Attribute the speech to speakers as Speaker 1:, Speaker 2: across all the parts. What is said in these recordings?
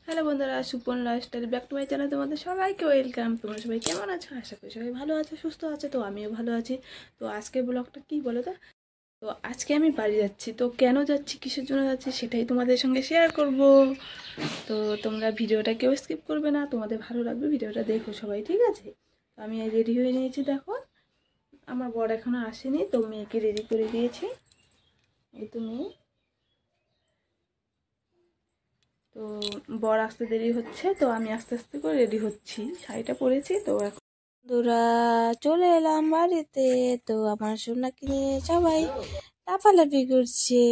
Speaker 1: Hello বন্ধুরা, Supon lifestyle back to my channel. তোমাদের সবাইকে ওয়েলকাম। তোমরা সবাই কেমন আছো? আশা করি সবাই ভালো আছো, সুস্থ আছে। তো আমিও ভালো আছি। তো আজকের ব্লগটা কি বলো তো? তো আজকে আমি বাড়ি যাচ্ছি। তো কেন যাচ্ছি, কিসের জন্য যাচ্ছি, সেটাই তোমাদের সঙ্গে শেয়ার করব। তো তোমরা ভিডিওটা কেউ স্কিপ করবে না, তোমাদের ভালো লাগবে। ভিডিওটা দেখো সবাই, ঠিক আছে? তো আমি রেডি হয়ে নিয়েছি, দেখো। আমার বর এখনো আসেনি, তো মেয়েকে রেডি করে দিয়েছি। এই তো মেয়ে। তো বর আসতে দেরি হচ্ছে, তো আমি আস্তে আস্তে করে রেডি হচ্ছি। শাড়িটা পরেছি। তো এখন বন্ধুরা চলে এলাম বাড়িতে। তো আমার সোনাকে নিয়ে সবাই লাফালাফি করছে।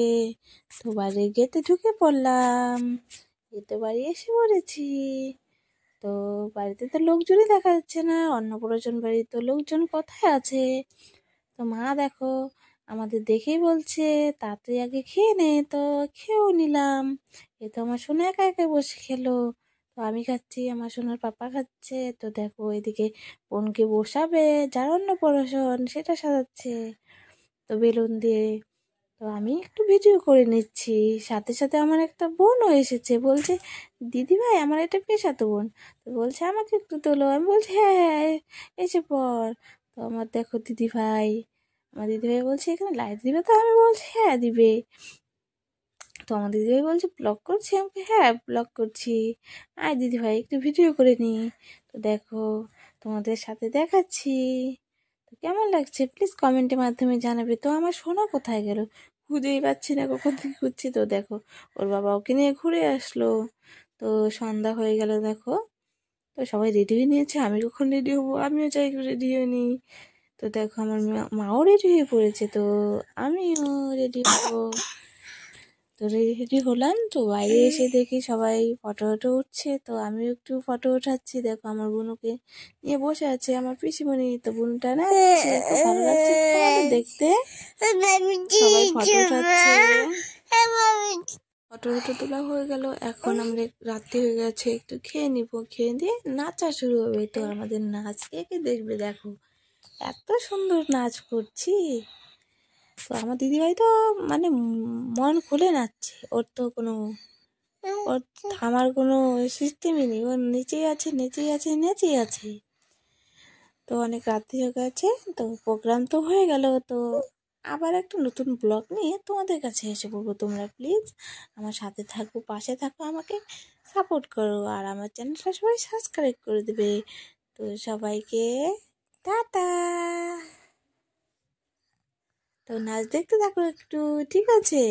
Speaker 1: তো বাড়ির গেটে ঢুকে পড়লাম। এই তো বাড়ি এসে পড়েছি। তো বাড়িতে তো লোকজনই দেখা যাচ্ছে না। অন্নপ্রাশন বাড়ি, তো লোকজন কোথায় আছে? তো মা দেখো আমাদের দেখেই বলছে, তাড়াতাড়ি আগে খেয়ে নে। তো খেয়েও নিলাম। এ তো আমার সোনা একা একা বসে খেলো। তো আমি খাচ্ছি, আমার সোনার পাপা খাচ্ছে। তো দেখো এদিকে বোনকে বসাবে, যার অন্নপ্রাশন সেটা সাজাচ্ছে, তো বেলুন দিয়ে। তো আমি একটু ভিডিও করে নিচ্ছি। সাথে সাথে আমার একটা বোনও এসেছে, বলছে দিদি ভাই আমার এটা পেশাতো বোন। তো বলছে আমাকে একটু তোলো। আমি বলছি হ্যাঁ হ্যাঁ এসে পর। তো আমার দেখো দিদি ভাই, আমার দিদিভাই বলছে এখানে লাইট দিবে? তো আমি বলছি হ্যাঁ দিবে। তো আমার দিদিভাই বলছে ব্লগ করছি? আমাকে হ্যাঁ ব্লগ করছি। আয় দিদিভাই একটু ভিডিও করে নি। তো দেখো তোমাদের সাথে দেখাচ্ছি। তো কেমন লাগছে প্লিজ কমেন্টের মাধ্যমে জানাবে। তো আমার সোনা কোথায় গেল, খুঁজেই পাচ্ছি না, কখন থেকে খুঁজছি। তো দেখো ওর বাবা ওকে নিয়ে ঘুরে আসলো। তো সন্ধ্যা হয়ে গেল দেখো। তো সবাই রেডি হয়ে নিয়েছে, আমি কখন রেডি হবো? আমিও চাই রেডি হয়ে নিই। তো দেখো আমার মাও রেডি হয়ে পড়েছে, তো আমিও রেডি হবো। তো রেডি হলাম। তো বাইরে এসে দেখি সবাই ফটো ফটো উঠছে। তো আমিও একটু ফটো উঠাচ্ছি। দেখো আমার বোনকে নিয়ে বসে আছে আমার পিসিমণি। তো বোনটা নাচছে, খুব ভালো লাগছে তোমাদের দেখতে। সবাই ফটো উঠাচ্ছে। ফটো ফটো তোলা হয়ে গেল। এখন আমরা রাত্রি হয়ে গেছে, একটু খেয়ে নিব। খেয়ে দিয়ে নাচা শুরু হবে। তো আমাদের নাচ কে কে দেখবে দেখো, এত সুন্দর নাচ করছি। তো আমার দিদিভাই তো মানে মন খুলে নাচছে। ওর তো কোনো, ওর থামার কোনো সিস্টেমই নেই। ও নেচেই আছে, নেচেই আছে, নেচেই আছে। তো অনেক রাত্রি হয়ে গেছে। তো প্রোগ্রাম তো হয়ে গেল। তো আবার একটা নতুন ব্লগ নিয়ে তোমাদের কাছে এসে পড়বো। তোমরা প্লিজ আমার সাথে থাকো, পাশে থাকো, আমাকে সাপোর্ট করো। আর আমার চ্যানেলটা সবাই সাবস্ক্রাইব করে দেবে। তো সবাইকে টাটা। তো নাচ দেখতে থাকো একটু, ঠিক আছে?